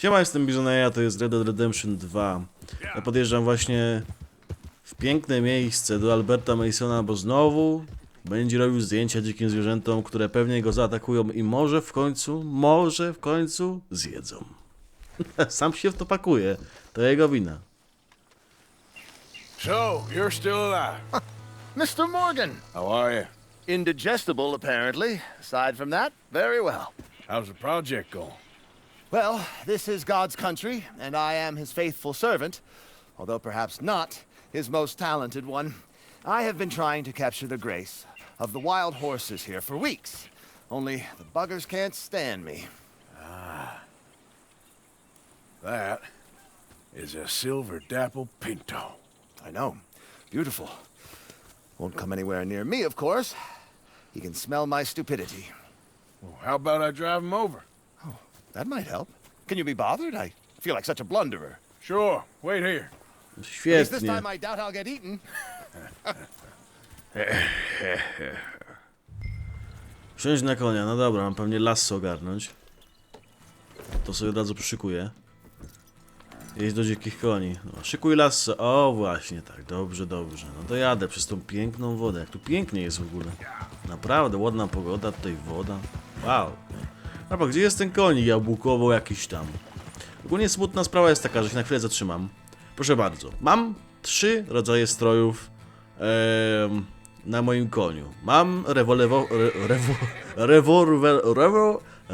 Siema, jestem Bizoneja, to jest Red Dead Redemption 2. Ja podjeżdżam właśnie w piękne miejsce do Alberta Masona, bo znowu będzie robił zdjęcia dzikim zwierzętom, które pewnie go zaatakują i może w końcu zjedzą. Sam się w to pakuje, to jego wina. So, you're still alive. Mr. Morgan. How are you? Indigestible, apparently. Aside from that, very well. How's the project going? Well, this is God's country, and I am his faithful servant, although perhaps not his most talented one. I have been trying to capture the grace of the wild horses here for weeks, only the buggers can't stand me. That is a silver dapple pinto. I know. Beautiful. Won't come anywhere near me, of course. He can smell my stupidity. Well, how about I drive him over? Oh, that might help. Can you be bothered? I feel like such a blunderer. Sure. Wait here. At least this Świetnie. time I doubt I'll get eaten. Wsiąść na konia, no dobra, mam pewnie lasso ogarnąć. To sobie od razu przyszykuję. Jeźdź do dzikich koni. No, szykuj lasso. O, właśnie tak. Dobrze, dobrze. No to jadę przez tą piękną wodę. Jak tu pięknie jest w ogóle. Naprawdę, ładna pogoda, tutaj woda. Wow. Dobra, gdzie jest ten konik jabłkowo jakiś tam? Ogólnie smutna sprawa jest taka, że się na chwilę zatrzymam. Proszę bardzo. Mam 3 rodzaje strojów na moim koniu. Mam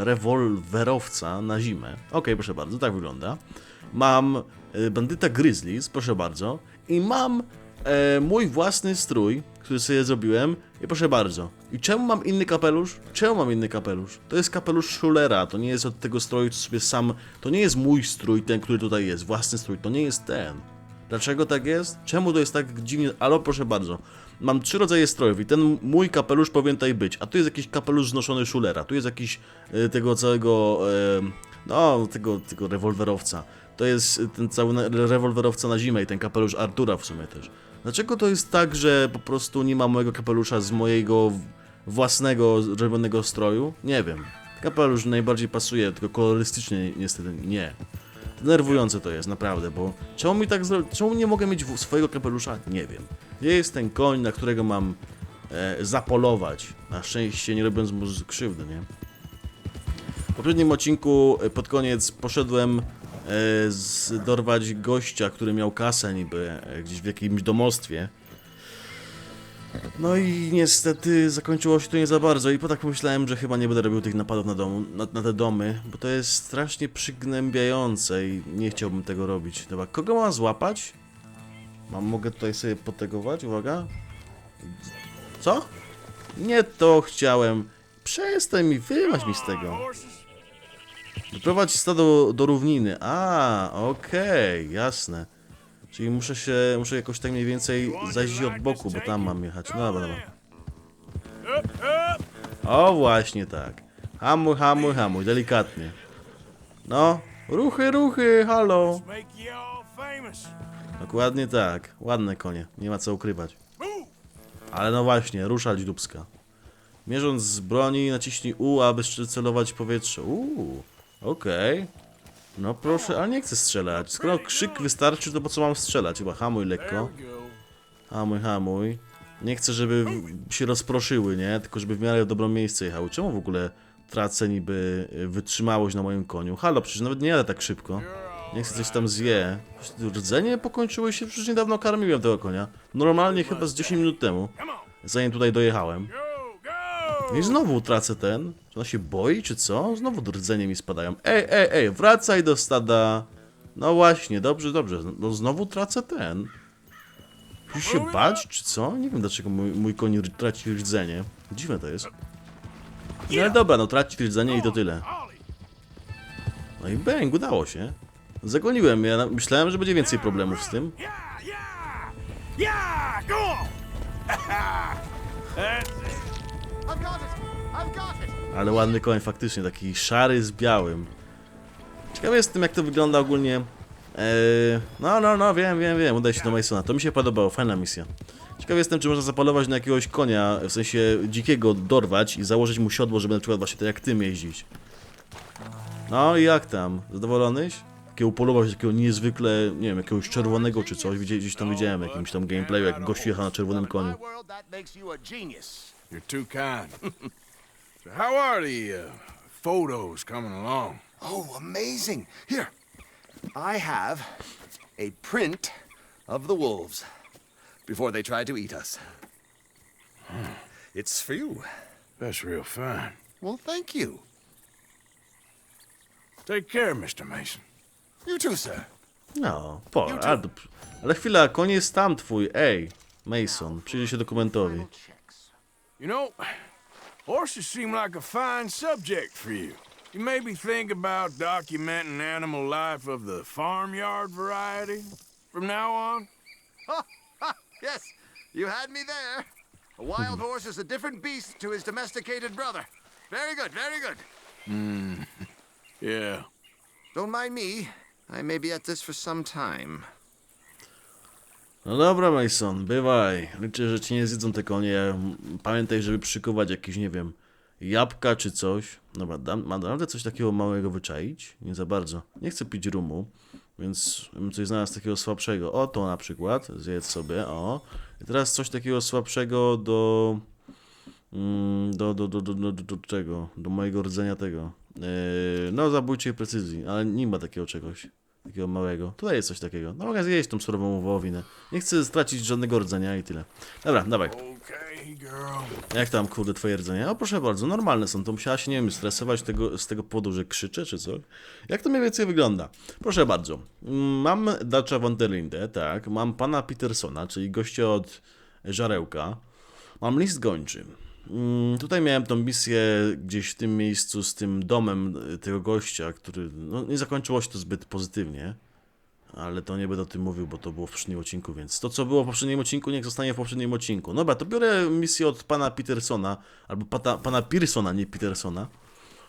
rewolwerowca na zimę. Okej, proszę bardzo, tak wygląda. Mam bandyta Grizzlies, proszę bardzo. I mam mój własny strój, który sobie zrobiłem. I proszę bardzo. I czemu mam inny kapelusz? Czemu mam inny kapelusz? To jest kapelusz Schulera, to nie jest od tego stroju, co sobie sam... To nie jest mój strój, ten, który tutaj jest. Własny strój, to nie jest ten. Dlaczego tak jest? Czemu to jest tak dziwnie? Ale proszę bardzo. Mam 3 rodzaje strojów i ten mój kapelusz powinien tutaj być. A tu jest jakiś kapelusz znoszony Schulera. Tu jest jakiś tego całego... tego rewolwerowca. To jest ten cały rewolwerowca na zimę i ten kapelusz Artura w sumie też. Dlaczego to jest tak, że po prostu nie ma mojego kapelusza z mojego własnego zrobionego stroju? Nie wiem. Kapelusz najbardziej pasuje, tylko kolorystycznie niestety nie. Denerwujące to jest, naprawdę, bo czemu nie mogę mieć swojego kapelusza? Nie wiem. Gdzie jest ten koń, na którego mam zapolować? Na szczęście nie robiąc mu krzywdy, nie? W poprzednim odcinku pod koniec poszedłem dorwać gościa, który miał kasę niby gdzieś w jakimś domostwie. No i niestety zakończyło się to nie za bardzo i po tak pomyślałem, że chyba nie będę robił tych napadów na te domy, bo to jest strasznie przygnębiające i nie chciałbym tego robić. Dobra, kogo mam złapać? Mogę tutaj sobie potegować, uwaga. Co? Nie to chciałem. Przestań mi, wymaź mi z tego. Doprowadź stado do równiny. A, okej, jasne. Czyli muszę jakoś tak mniej więcej zajść od boku, bo tam mam jechać. No dobra, dobra. O, właśnie tak. Hamuj, hamuj, hamuj, delikatnie. No, ruchy, ruchy, halo. Dokładnie tak. Ładne konie, nie ma co ukrywać. Ale no właśnie, ruszać dupska. Mierząc z broni, naciśnij U, aby celować w powietrze. Okej. No proszę, ale nie chcę strzelać. Skoro krzyk wystarczy, to po co mam strzelać? Chyba hamuj lekko. Hamuj, hamuj. Nie chcę, żeby się rozproszyły, nie? Tylko żeby w miarę w dobre miejsce jechały. Czemu w ogóle tracę niby wytrzymałość na moim koniu? Halo, przecież nawet nie jadę tak szybko. Nie chcę coś tam zje. Rdzenie pokończyły się, przecież niedawno karmiłem tego konia. Normalnie chyba z 10 minut temu. Zanim tutaj dojechałem. I znowu tracę ten. Czy ona się boi, czy co? Znowu rdzenie mi spadają. Ej, wracaj do stada. No właśnie, dobrze, dobrze. No znowu tracę ten. Musisz się bać, czy co? Nie wiem, dlaczego mój koń traci rdzenie. Dziwne to jest. No ale dobra, no traci rdzenie i to tyle. No i bang, udało się. Zagoniłem, ja myślałem, że będzie więcej problemów z tym. Ale ładny koń, faktycznie, taki szary z białym. Ciekawy jestem, jak to wygląda ogólnie. Wiem, udaje się do Masona. To mi się podobało, fajna misja. Ciekawy jestem, czy można zapolować na jakiegoś konia, w sensie dzikiego dorwać i założyć mu siodło, żeby na przykład właśnie tak jak tym jeździć. No i jak tam? Zadowolonyś? Takiego upolować takiego niezwykle, nie wiem, jakiegoś czerwonego czy coś. Gdzieś tam widziałem jakimś tam gameplayu, jak gościu jechał na czerwonym koniu. You're too kind. So how are the photos coming along? Oh, amazing. Here, I have a print of the wolves before they tried to eat us. It's for you. That's real fine. Well, thank you. Take care, Mr. Mason. You too, sir. No, ale chwila, koń jest tam twój, ej, Mason, przyjdzie się dokumentowi. You know, horses seem like a fine subject for you. You maybe think about documenting animal life of the farmyard variety from now on? Yes, you had me there. A wild horse is a different beast to his domesticated brother. Very good, very good. Yeah. Don't mind me. I may be at this for some time. No dobra, Mason, bywaj. Liczę, że ci nie zjedzą te konie. Pamiętaj, żeby przykuwać jakieś, nie wiem, jabłka czy coś. Dobra, mam naprawdę coś takiego małego wyczaić? Nie za bardzo. Nie chcę pić rumu, więc bym coś znalazł takiego słabszego. O, to na przykład. Zjedz sobie, o. I teraz coś takiego słabszego do czego? Do mojego rdzenia tego. No, zabójczej precyzji, ale nie ma takiego czegoś. Takiego małego. Tutaj jest coś takiego. No mogę zjeść tą surową wołowinę. Nie chcę stracić żadnego rdzenia i tyle. Dobra, dawaj. Okay, girl. Jak tam, kurde, twoje rdzenia? O, proszę bardzo, normalne są. To musiała się, nie wiem, stresować z tego powodu, że krzyczę, czy coś? Jak to mniej więcej wygląda? Proszę bardzo. Mam Dutch'a Van Der Linde, tak. Mam pana Petersona, czyli gościa od żarełka. Mam list gończy. Tutaj miałem tą misję gdzieś w tym miejscu z tym domem tego gościa, który, no, nie zakończyło się to zbyt pozytywnie, ale to nie będę o tym mówił, bo to było w poprzednim odcinku, więc to, co było w poprzednim odcinku, niech zostanie w poprzednim odcinku. Dobra, to biorę misję od pana Petersona, albo pana Pearsona, nie Petersona,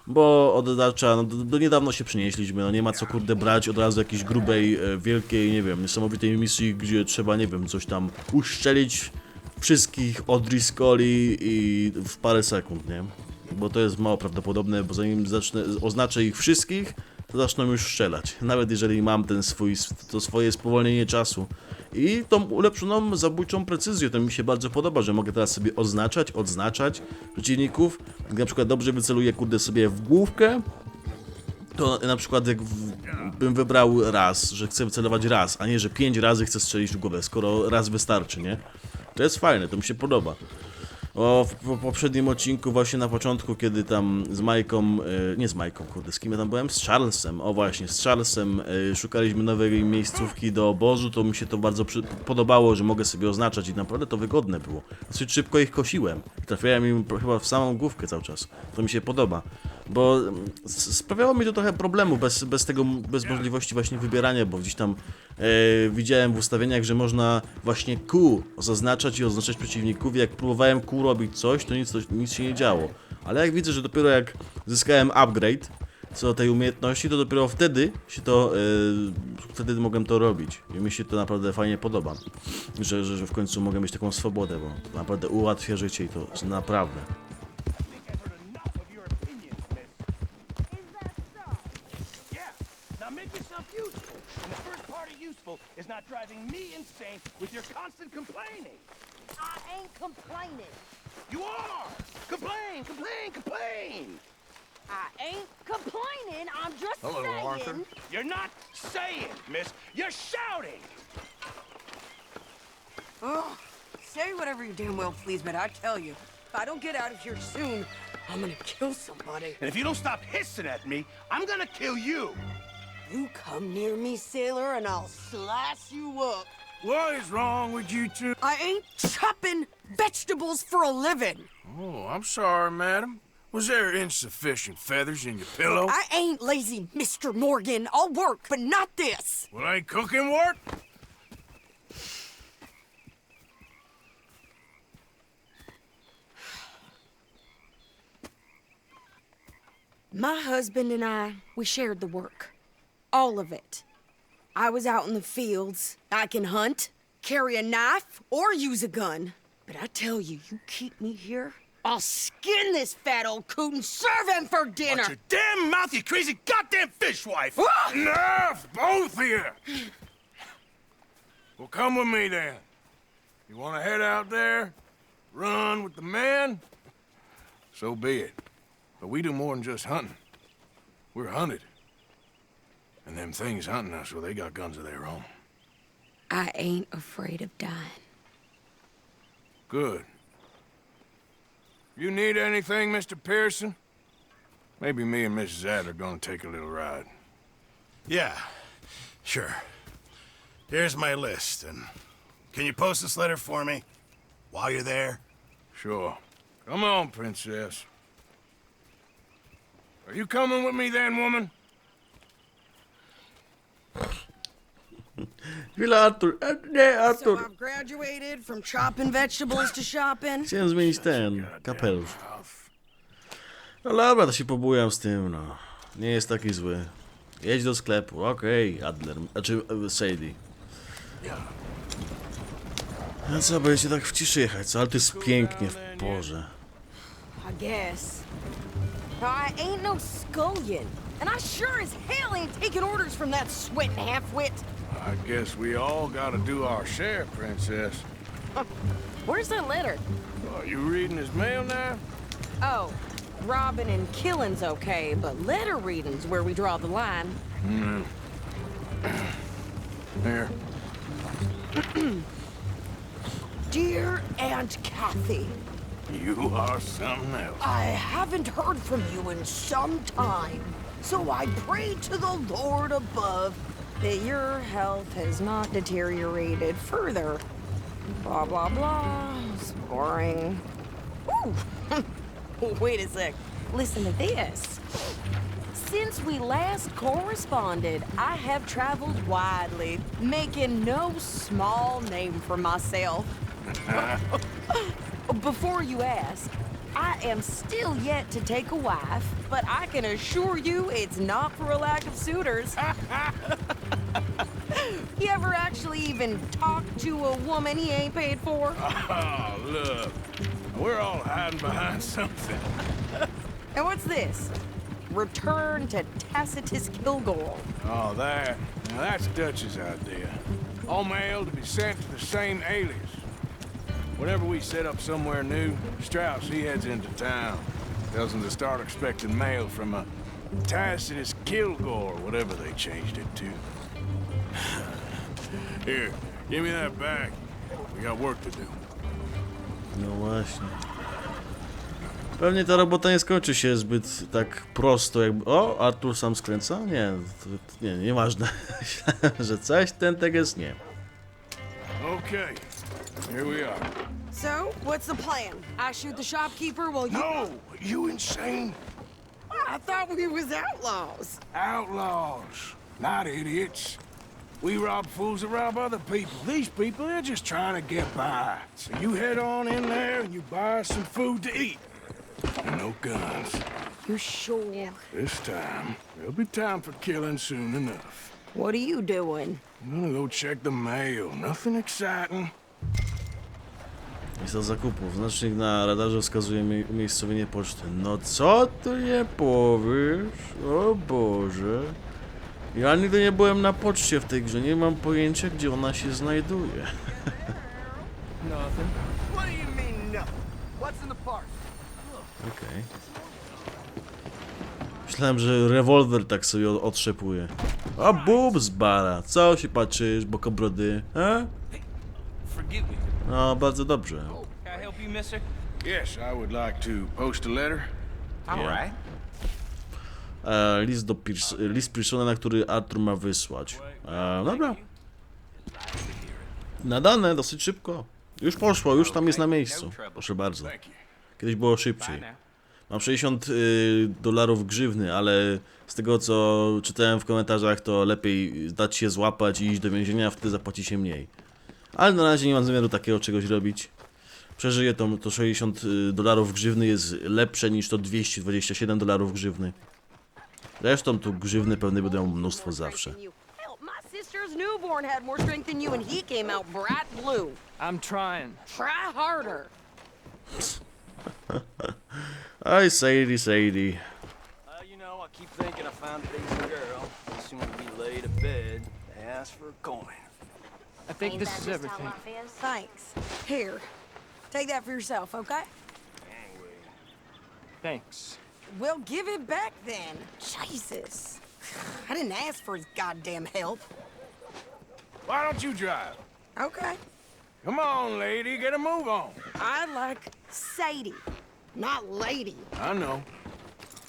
bo od Dutch'a, no, do niedawno się przynieśliśmy, no nie ma co, kurde, brać od razu jakiejś grubej, wielkiej, nie wiem, niesamowitej misji, gdzie trzeba, nie wiem, coś tam uszczelić wszystkich od Riscoli i w parę sekund, nie? Bo to jest mało prawdopodobne, bo zanim oznaczę ich wszystkich, to zaczną już strzelać. Nawet jeżeli mam to swoje spowolnienie czasu i tą ulepszoną zabójczą precyzję, to mi się bardzo podoba, że mogę teraz sobie odznaczać przeciwników. Jak na przykład dobrze wyceluję, kurde, sobie w główkę, to na przykład jak bym wybrał raz, że chcę wycelować raz, a nie, że 5 razy chcę strzelić w głowę, skoro raz wystarczy, nie? To jest fajne, to mi się podoba. W poprzednim odcinku, właśnie na początku, kiedy tam z Majką, nie z Majką, kurde, z kim ja tam byłem? Z Charlesem, o właśnie, z Charlesem szukaliśmy nowej miejscówki do obozu, to mi się to bardzo podobało, że mogę sobie oznaczać i naprawdę to wygodne było. Dosyć szybko ich kosiłem, trafiałem im chyba w samą główkę cały czas, to mi się podoba. Bo sprawiało mi to trochę problemu bez możliwości właśnie wybierania, bo gdzieś tam widziałem w ustawieniach, że można właśnie Q zaznaczać i oznaczać przeciwników. Jak próbowałem Q robić coś, to nic się nie działo. Ale jak widzę, że dopiero jak zyskałem upgrade co do tej umiejętności, to dopiero wtedy wtedy mogłem to robić. I mi się to naprawdę fajnie podoba, że w końcu mogę mieć taką swobodę, bo to naprawdę ułatwia życie i to naprawdę. Is not driving me insane with your constant complaining. I ain't complaining. You are! Complain, complain, complain! I ain't complaining. I'm just Hello, saying. Arthur. You're not saying, miss. You're shouting! Oh, say whatever you damn well please, but I tell you, if I don't get out of here soon, I'm gonna kill somebody. And if you don't stop hissing at me, I'm gonna kill you! You come near me, sailor, and I'll slice you up. What is wrong with you two? I ain't chopping vegetables for a living. Oh, I'm sorry, madam. Was there insufficient feathers in your pillow? I ain't lazy, Mr. Morgan. I'll work, but not this. Well, ain't cooking work? My husband and I, we shared the work. All of it. I was out in the fields. I can hunt, carry a knife, or use a gun. But I tell you, you keep me here, I'll skin this fat old coot and serve him for dinner. Watch your damn mouth, you crazy goddamn fishwife! Enough, both of you! Well, come with me then. You want to head out there, run with the men? So be it. But we do more than just hunting. We're hunted. And them things hunting us, well, they got guns of their own. I ain't afraid of dying. Good. You need anything, Mr. Pearson? Maybe me and Miss Zad are gonna take a little ride. Yeah, sure. Here's my list, and can you post this letter for me while you're there? Sure. Come on, Princess. Are you coming with me then, woman? Chwila, Artur. Nie, So Artur. I've graduated from chopping vegetables to shopping. Chciałem zmienić ten kapelusz. No dobra, to się pobujam z tym, no. Nie jest taki zły. Jedź do sklepu, okej, Adler. Znaczy, Sadie. No co, będziecie tak w ciszy jechać, co? Ale to jest pięknie w porze. I guess. I ain't no scullion. And I sure as hell ain't taking orders from that sweating half-wit. I guess we all gotta do our share, Princess. Where's that letter? Are you reading his mail now? Oh, robbing and killing's okay, but letter reading's where we draw the line. Here. Dear Aunt Kathy, You are something else. I haven't heard from you in some time, so I pray to the Lord above that your health has not deteriorated further. Blah, blah, blah. It's boring. Ooh. Wait a sec. Listen to this. Since we last corresponded, I have traveled widely, making no small name for myself. Before you ask, I am still yet to take a wife, but I can assure you it's not for a lack of suitors. You ever actually even talk to a woman he ain't paid for? Oh, look. We're all hiding behind something. And what's this? Return to Tacitus Kilgore. Oh, that. Now, that's Dutch's idea. All mail to be sent to the same alias. Whenever we set up somewhere new, Strauss, he heads into town. Tells them to start expecting mail from a Tacitus Kilgore, whatever they changed it to. Here, give me that bag. We got work to do. No właśnie. Pewnie ta robota nie skończy się zbyt tak prosto jakby... O, Artur sam skręca? Nie, nie, nieważne. Że coś ten teges nie. Okay, here we are. So, what's the plan? I shoot the shopkeeper while you... No, you insane? I thought we was outlaws. Outlaws, not idiots. We rob fools that rob other people. These people, they're just trying to get by. So you head on in there and you buy some food to eat. And no guns. You sure? This time, there'll be time for killing soon enough. What are you doing? I'm gonna go check the mail. Nothing exciting. Lista zakupów. Znacznik na radarze wskazuje umiejscowienie poczty. No co ty nie powiesz? O Boże. Ja nigdy nie byłem na poczcie w tej grze. Nie mam pojęcia, gdzie ona się znajduje. Nothing. What do you mean, no? What's in the park? Okej. Myślałem, że rewolwer tak sobie otrzepuje. A bób z bara. Co się patrzysz, bokobrody? Forgive me. No, bardzo dobrze. Can I help you, mister? Yes, I would like to post a letter. All Yeah. right. List Pearsona, na który Artur ma wysłać. Dobra. Nadane dosyć szybko. Już poszło, już tam jest na miejscu. Proszę bardzo. Thank you. Kiedyś było szybciej. Bye now. Mam $60 grzywny, ale z tego co czytałem w komentarzach, to lepiej dać się złapać i iść do więzienia, wtedy zapłaci się mniej. Ale na razie nie mam zamiaru takiego czegoś robić. Przeżyję to $60 grzywny jest lepsze niż to $227 grzywny. Zresztą tu grzywny pewnie będą mnóstwo zawsze. Hell, my sister's newborn had more strength than you and he came out bright blue. I'm trying. Try harder. Oj, Sadie, Sadie. You know, I keep thinking I found a decent girl. As soon as we lay to bed, they ask for a coin. I think this is everything. Thanks. Here, take that for yourself, okay? Thanks. Well, give it back then. Jesus. I didn't ask for his goddamn help. Why don't you drive? Okay. Come on, lady, get a move on. I like Sadie, not lady. I know.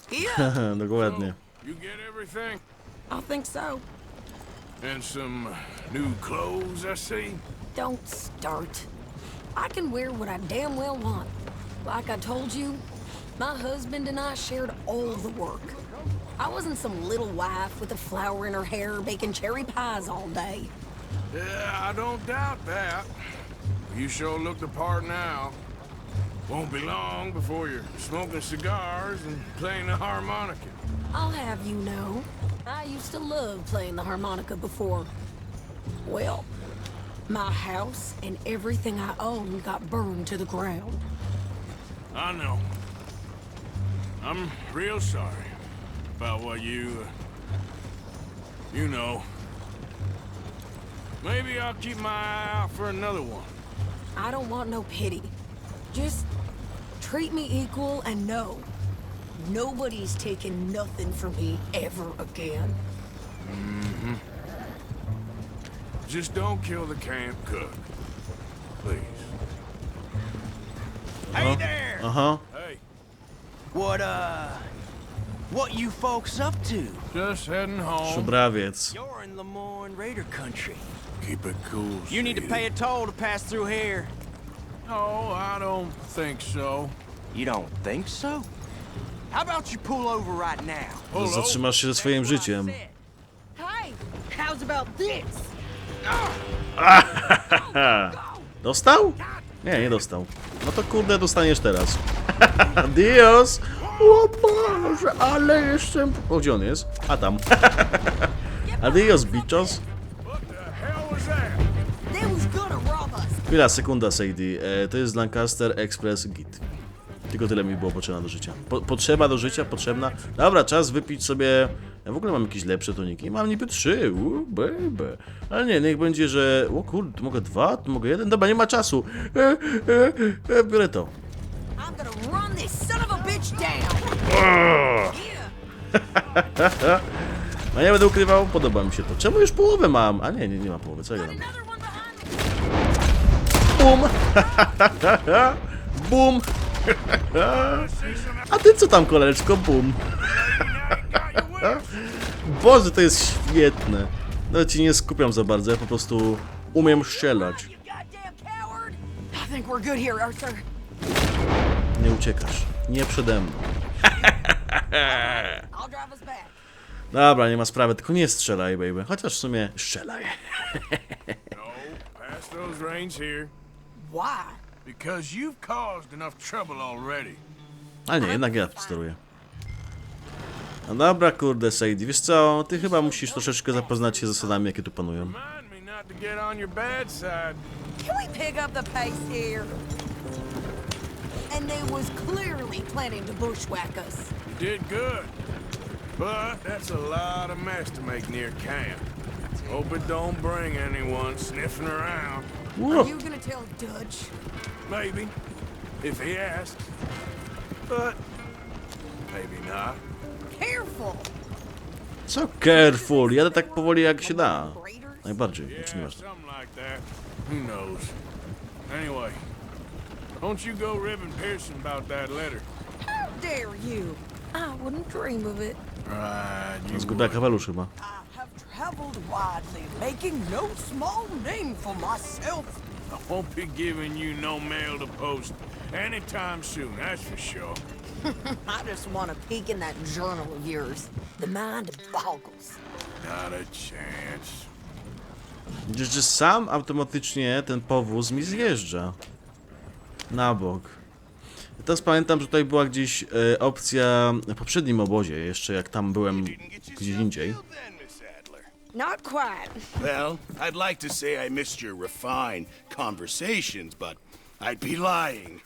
Yeah, Dokładnie. You get everything? I think so. And some new clothes, I see. Don't start. I can wear what I damn well want. Like I told you, my husband and I shared all the work. I wasn't some little wife with a flower in her hair baking cherry pies all day. Yeah, I don't doubt that. You sure look the part now. Won't be long before you're smoking cigars and playing the harmonica. I'll have you know, I used to love playing the harmonica before. Well, my house and everything I owned got burned to the ground. I know. I'm real sorry about what you know. Maybe I'll keep my eye out for another one. I don't want no pity. Just treat me equal and know nobody's taking nothing from me ever again. Mm-hmm. Just don't kill the camp cook. Please. Hey there! Aha. Hey, What you folks up to? just heading home. Szubrawiec. You're in Lemoyne Raider country. Keep it cool, You need to Sadie. pay a toll to pass through here. No, I don't think so. You don't think so? How about you pull over right now? Pull over. Zatrzymasz się ze swoim życiem. Hey, how's about this? Dostał? Nie, nie dostał. No to kurde, dostaniesz teraz. Dios! O Boże, ale jestem... O, gdzie on jest? A tam. Adios, bichos. What the hell was that? They was gonna rob us. Chwila, sekunda, Sadie. To jest Lancaster Express Git. Tylko tyle mi było potrzebna do życia. Potrzeba do życia, potrzebna. Dobra, czas wypić sobie... Ja w ogóle mam jakieś lepsze toniki. Mam niby 3, baby. Ale nie, niech będzie, że... O kurde, tu mogę 2, tu mogę 1. Dobra, nie ma czasu. Biorę to. I'm gonna run this son of a bitch down. A nie będę ukrywał, podoba mi się to. Czemu już połowę mam? A nie ma połowy, co ja mam? Another one behind me. Bum! Bum! A ty co tam, koleżko? Bum! Boże, to jest świetne. No ci nie skupiam za bardzo, ja po prostu umiem strzelać. You goddamn coward. I think we're good here, Arthur. Nie uciekasz. Nie przede mną. I'll drive us back. Dobra, nie ma sprawy, tylko nie strzelaj, baby. Chociaż w sumie strzelaj. No, pass those reins here. Why? Because you've caused enough trouble already. A nie, jednak ja steruję. No dobra, kurde, Sadie, wiesz co? Ty chyba musisz troszeczkę zapoznać się z zasadami, jakie tu panują. Remind me not to get on your bad side. Can we pick up the pace here? And they was clearly planning to bushwhack us. You did good. But that's a lot of mess to make near camp. Hope it don't bring anyone sniffing around. Are you gonna tell Dutch? Maybe, if he asks. But maybe not. Careful. Co careful? Jadę tak powoli jak się da. Najbardziej, Yeah, znaczy nieważne. something like that. Who knows? Anyway, don't you go ribbing Pearson about that letter. How dare you? I wouldn't dream of it. Right, you Zgubiła kawalusz chyba. I have traveled widely, making no small name for myself. I won't be giving you no mail to post anytime soon, that's for sure. I just want a peek in that journal of yours. The mind boggles. Not a chance. Widzisz, że sam automatycznie ten powóz mi zjeżdża na bok. Teraz pamiętam, że tutaj była gdzieś opcja w poprzednim obozie, jeszcze jak tam byłem gdzieś indziej. Not quite. Well, I'd like to say I missed your refined conversations, but I'd be lying.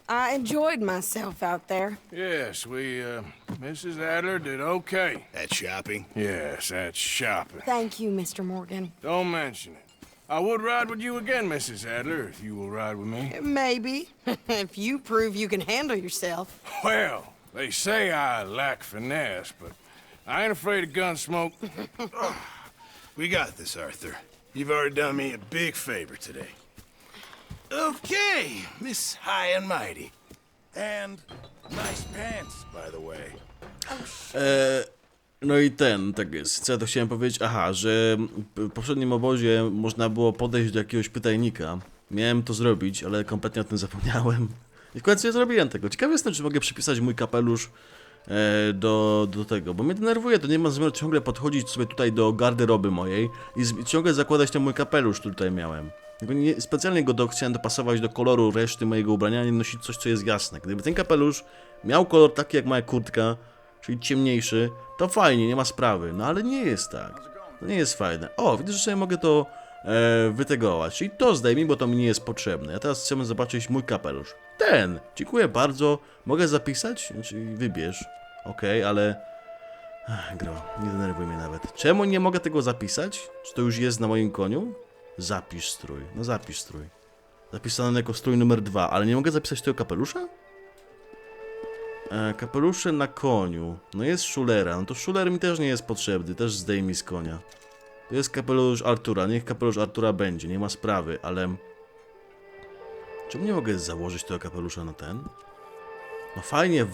I enjoyed myself out there. Yes, Mrs. Adler did okay. At shopping? Yes, that's shopping. Thank you, Mr. Morgan. Don't mention it. I would ride with you again, Mrs. Adler, if you will ride with me. Maybe. If you prove you can handle yourself. Well, they say I lack finesse, but I ain't afraid of gun smoke. We got this, Arthur. You've already done me a big favor today. Okay, Miss High and Mighty. And nice pants, by the way. No i tak jest. Co ja to chciałem powiedzieć? Aha, że w poprzednim obozie można było podejść do jakiegoś pytajnika. Miałem to zrobić, ale kompletnie o tym zapomniałem. I w końcu nie zrobiłem tego. Ciekawy jestem, czy mogę przypisać mój kapelusz do tego, bo mnie denerwuje, to nie mam zamiaru ciągle podchodzić sobie tutaj do garderoby mojej i ciągle zakładać ten mój kapelusz, który tutaj miałem. Specjalnie go chciałem dopasować do koloru reszty mojego ubrania, nie nosić coś, co jest jasne. Gdyby ten kapelusz miał kolor taki jak moja kurtka, czyli ciemniejszy, to fajnie, nie ma sprawy. No ale nie jest tak. To nie jest fajne. O, widzę, że sobie mogę to wytegować. Czyli to zdejmij, bo to mi nie jest potrzebne. Ja teraz chcę zobaczyć mój kapelusz. Ten! Dziękuję bardzo. Mogę zapisać? Znaczy, wybierz. Okej, ale... Gro, nie denerwuj mnie nawet. Czemu nie mogę tego zapisać? Czy to już jest na moim koniu? Zapisz strój. No zapisz strój. Zapisane jako strój numer 2, ale nie mogę zapisać tego kapelusza? Kapelusze na koniu. No jest szulera. No to szuler mi też nie jest potrzebny. Też zdejmij z konia. To jest kapelusz Artura. Niech kapelusz Artura będzie. Nie ma sprawy, ale... Czemu nie mogę założyć tego kapelusza na ten? No fajnie,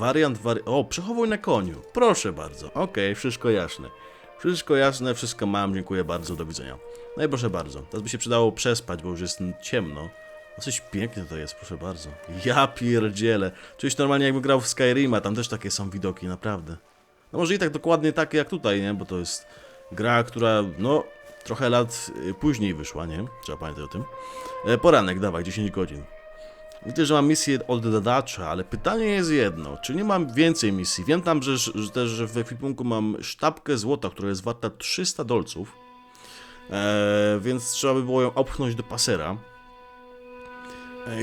O, przechowuj na koniu. Proszę bardzo. Okej, wszystko jasne. Wszystko jasne, wszystko mam. Dziękuję bardzo, do widzenia. No i proszę bardzo. Teraz by się przydało przespać, bo już jest ciemno. Coś pięknie to jest, proszę bardzo. Ja pierdzielę. Czuję się normalnie jakbym grał w Skyrima, tam też takie są widoki, naprawdę. No może i tak dokładnie takie jak tutaj, nie? Bo to jest gra, która, no, trochę lat później wyszła, nie? Trzeba pamiętać o tym. Poranek, dawaj, 10 godzin. Widzę, że mam misję od Dutch'a, ale pytanie jest jedno. Czy nie mam więcej misji? Wiem tam, że też że w ekwipunku mam sztabkę złota, która jest warta 300 dolców. Więc trzeba by było ją opchnąć do pasera.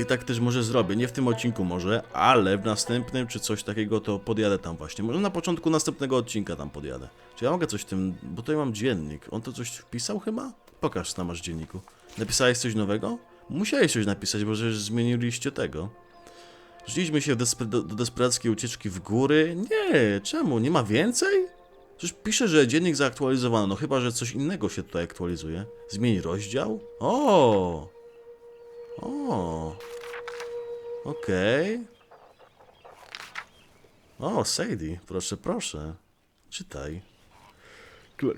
I tak też może zrobię, nie w tym odcinku może, ale w następnym czy coś takiego to podjadę tam właśnie. Może na początku następnego odcinka tam podjadę. Czy ja mogę coś w tym, bo tutaj mam dziennik. On to coś wpisał chyba? Pokaż, co tam masz w dzienniku. Napisałeś coś nowego? Musiałeś coś napisać, bo że zmieniliście tego. Rzuciliśmy się do desperackiej ucieczki w góry. Nie, czemu? Nie ma więcej? Przecież pisze, że dziennik zaaktualizowano, no chyba, że coś innego się tutaj aktualizuje. Zmień rozdział? O! Okej. O, Sadie, proszę, proszę. Czytaj.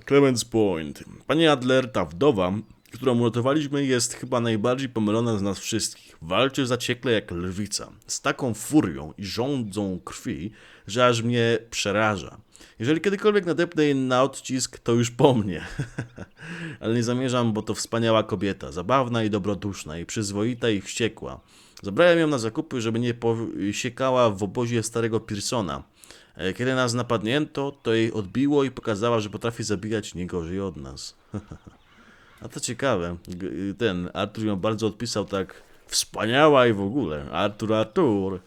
Clemens Point. Pani Adler, ta wdowa, którą uratowaliśmy, jest chyba najbardziej pomylona z nas wszystkich. Walczy zaciekle jak lwica, z taką furią i żądzą krwi, że aż mnie przeraża. Jeżeli kiedykolwiek nadepnę jej na odcisk, to już po mnie. Ale nie zamierzam, bo to wspaniała kobieta, zabawna i dobroduszna, i przyzwoita i wściekła. Zabrałem ją na zakupy, żeby nie posiekała w obozie starego Pearsona. Kiedy nas napadnięto, to jej odbiło i pokazała, że potrafi zabijać nie gorzej od nas. A to ciekawe. Ten Artur ją bardzo odpisał tak wspaniała i w ogóle. Artur.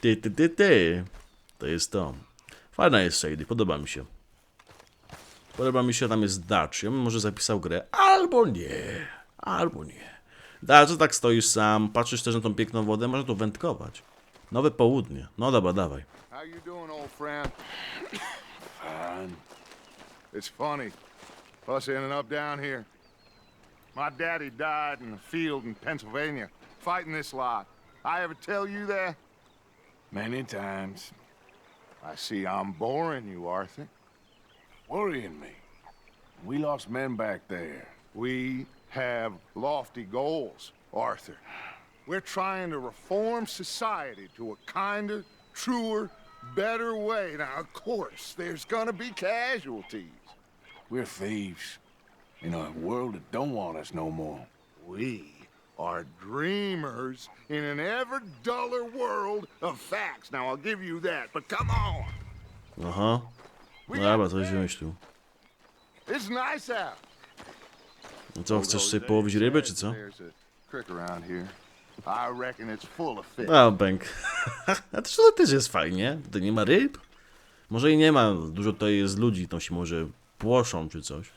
Ty. To jest to. Fajna jest Sadie, podoba mi się. Podoba mi się, tam jest Dutch. Ja bym może zapisał grę, albo nie. Dutch, co tak stoisz sam, patrzysz też na tą piękną wodę, można tu wędkować. Nowe południe. No dobra, dawaj. How you doing, old friend? Fine. It's funny, us ending up down here. My daddy died in the field in Pennsylvania, fighting this lot. I ever tell you that? Many times. I see I'm boring you, Arthur. Worrying me. We lost men back there. We have lofty goals, Arthur. We're trying to reform society to a kinder, truer, better way. Now, of course, there's gonna be casualties. We're thieves in a world that don't want us no more. We are dreamers in an ever duller world of facts. Now, I'll give you that, but come on. Aha. No dobra, coś wymyślił. It's nice out. No co, chcesz sobie połowić ryby, czy co? There's a creek around here. I reckon it's full of fish. A, bęk. A to też jest fajnie. To nie ma ryb? Może i nie ma. Dużo tutaj jest ludzi, tam się może płoszą czy coś.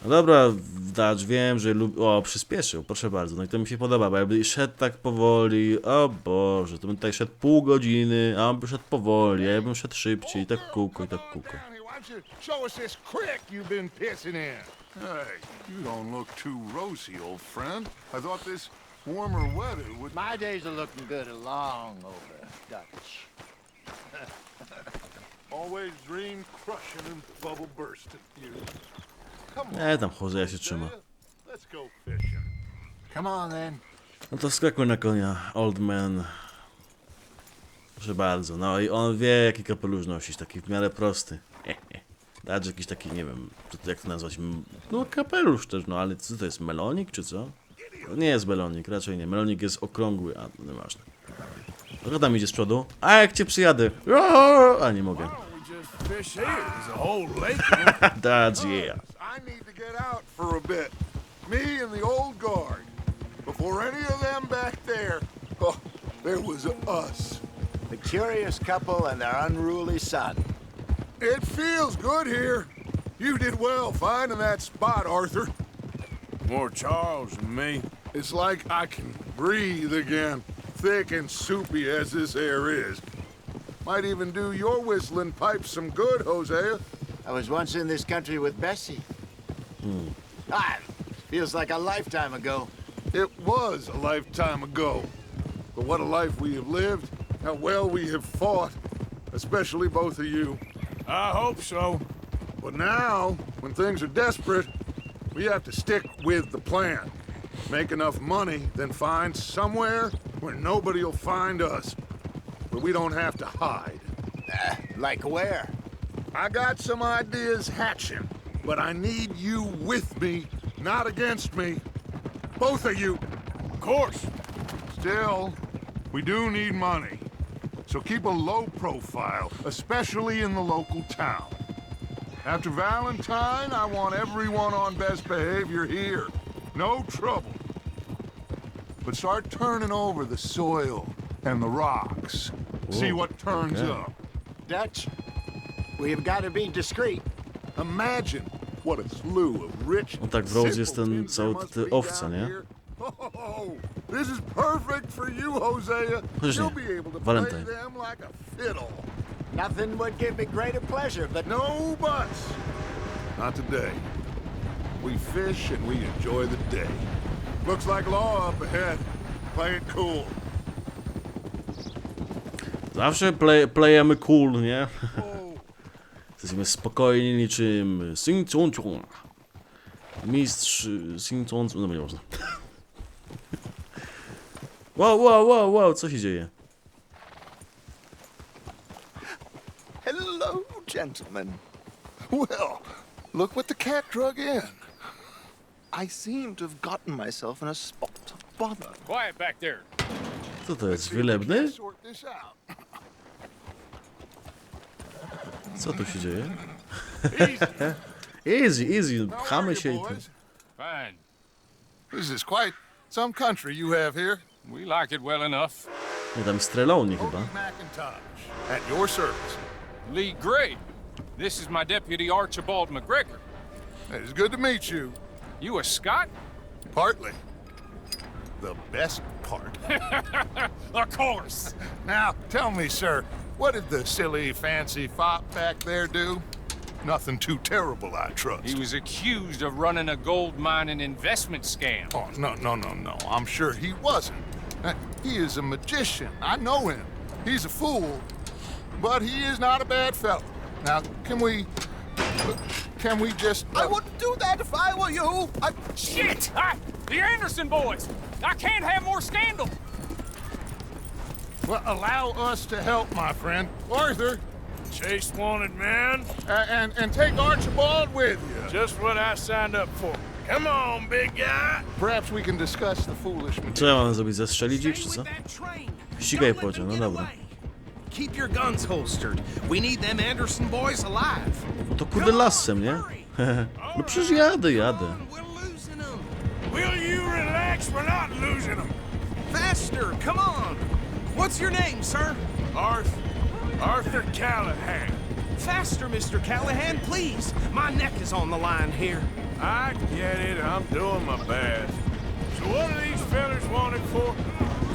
No dobra, Dutch, wiem, że lubi... O, przyspieszył, proszę bardzo. No i to mi się podoba, bo jakby szedł tak powoli, o Boże, to bym tutaj szedł pół godziny, a on by szedł powoli, a ja bym szedł szybciej, i tak kółko, i tak kółko. Show us this creek you've been pissing in. Hey, you don't look too rosy, old friend. I thought this warmer weather would... My days are looking good along over, Dutch. Always dream crushing and bubble bursting. You... Tam Jose się trzyma. Let's go fishing. Come on then. No to skakuj na konia, old man. Proszę bardzo, no i on wie, jaki kapelusz nosić, taki w miarę prosty. Dać jakiś taki, nie wiem, jak to nazwać, no kapelusz też, no ale co to jest, melonik czy co? To nie jest melonik, raczej nie, melonik jest okrągły, a no nieważne. Trochę tam idzie z przodu, a jak cię przyjadę, a nie mogę. That's yeah. I need to get out for a bit. Me and the old guard. Before any of them back there, oh, there was us. The curious couple and their unruly son. It feels good here. You did well finding that spot, Arthur. More Charles than me. It's like I can breathe again, thick and soupy as this air is. Might even do your whistling pipes some good, Hosea. I was once in this country with Bessie. Feels like a lifetime ago. It was a lifetime ago. But what a life we have lived, how well we have fought, especially both of you. I hope so. But now, when things are desperate, we have to stick with the plan. Make enough money, then find somewhere where nobody will find us. Where we don't have to hide. Like where? I got some ideas hatching, but I need you with me, not against me. Both of you. Of course. Still, we do need money. So keep a low profile, especially in the local town. After Valentine, I want everyone on best behavior here. No trouble. But start turning over the soil and the rocks. See what turns up. Dutch, we've got to be discreet. Imagine what a slew of rich, No tak, w Rose jest ten simpletons cały there must ty be owca, down nie? here. Oh, this is perfect for you, Hosea. Chociaż You'll nie. be able to Valentine. play them like a fiddle. Nothing would give me greater pleasure, but No buts. Not today. We fish and we enjoy the day. Looks like law up ahead. Play it cool. Zawsze playamy cool, nie? Jesteśmy spokojni niczym mistrz no nie można. Wow, co się dzieje? Hello, gentlemen. Well, look what the cat drug in. I seem to have gotten myself in a spot of bother. Quiet back there. Co to jest, wylewny? Sort this out. Co tu się dzieje? Easy. Easy, How are pchamy you, się i... boys? Fine. This is quite some country you have here. We like it well enough. Nie, tam strelowni chyba. Odie McIntosh, at your service. Lee Gray. This is my deputy Archibald McGregor. It is good to meet you. You a Scot? Partly. The best part. Of course. Now, tell me, sir, what did the silly, fancy fop back there do? Nothing too terrible, I trust. He was accused of running a gold mining investment scam. Oh, no. I'm sure he wasn't. He is a magician. I know him. He's a fool, but he is not a bad fellow. Now, can we just... I wouldn't do that if I were you. Shit! The Anderson boys! I can't have more scandal! Well, allow us to help, my friend. Arthur, Chase wanted man. and take Archibald with you. Just what I signed up for. Come on, big guy. Perhaps we can discuss the foolish Co material. ja mam zrobić, zastrzelić ich, czy co? Ścigaj pociąg, no dobra. Keep your guns holstered. We need them Anderson boys alive. No to kurde lasem, nie? No przecież jadę. Will you relax Thanks for not losing them. Faster, come on! What's your name, sir? Arthur Callahan. Faster, Mr. Callahan, please. My neck is on the line here. I get it. I'm doing my best. So what are these fellas wanted for?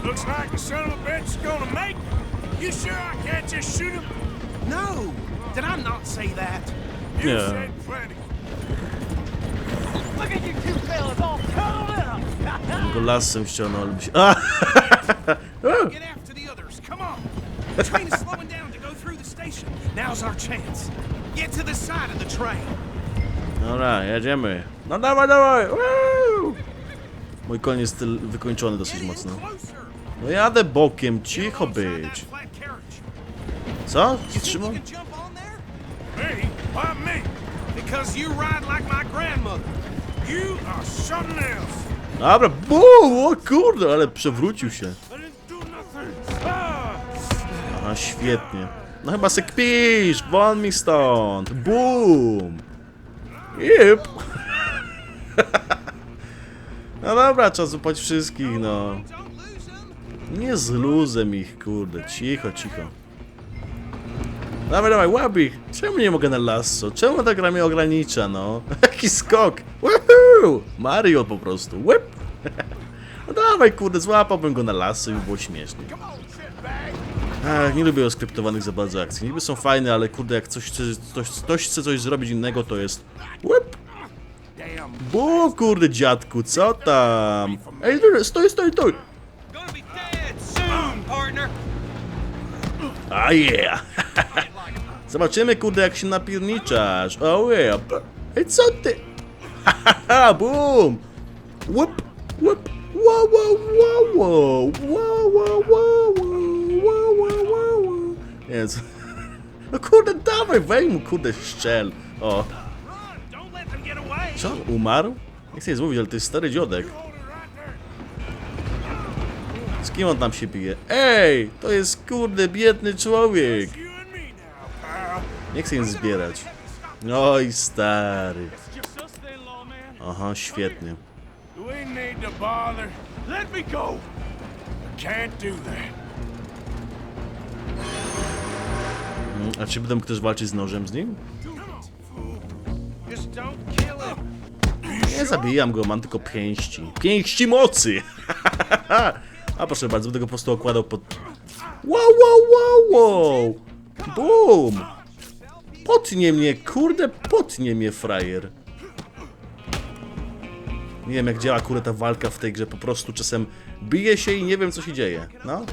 Looks like the son of a bitch is gonna make it. You sure I can't just shoot him? No! Did I not say that? You Yeah. said plenty. Look at you two fellas all cuddled up. Go lasem ściągnął, ale by się... Get after the others, come on! The train is slowing down to go through the station. Now's our chance. Get to the side of the train. Dobra, jedziemy. No dawaj, dawaj! Woo! Mój koń jest wykończony dosyć mocno. No jadę bokiem, cicho być. Co? Wstrzymam? Me? Why me? Because you ride like my grandmother. You are something else. Dobra, buu! O kurde, ale przewrócił się. I didn't do nothing. Ah! A świetnie. No chyba se kpisz, won mi stąd. Boom! Jep! No dobra, trzeba złapać wszystkich, no. Nie z luzem ich, kurde. Cicho, cicho. Dawaj, dawaj, łap ich. Czemu nie mogę na lasso? Czemu ta gra mnie ogranicza, no? Jaki skok! Woohoo! Mario po prostu. Whip! No dawaj, kurde, złapałbym go na lasso i by było śmiesznie. Ach, nie lubię oskryptowanych za bardzo akcji. Niby są fajne, ale kurde, jak ktoś chce coś zrobić innego, to jest... Whip! Bu, kurde, dziadku, co tam? Ej, stój, stój, stój! A yeah! Zobaczymy, kurde, jak się napierniczasz. Oh yeah! Ej, co ty? Hahaha, boom! Łup, łup! Wow, wow, wow, wow! Wow, wow, wow, wow, wow, wow, wow! Jezu. No kurde, dawaj, weź mu, kurde, szczel. O. Co? Umarł? Nie chcę nic mówić, ale to jest stary dziodek. Z kim on tam się bije? Ej! To jest, kurde, biedny człowiek! Nie chcę nic zbierać. Oj, stary. Aha, świetnie. Do we need to bother? Let me go. I can't do that. A czy będę mógł też walczyć z nożem z nim? Nie zabijam go, mam tylko pięści. Pięści mocy! A proszę bardzo, będę go po prostu okładał pod... Wow, wow, wow, wow! Boom! Potnie mnie, kurde, potnie mnie, frajer. Nie wiem, jak działa, kurde, ta walka w tej grze. Po prostu czasem bije się i nie wiem, co się dzieje. No.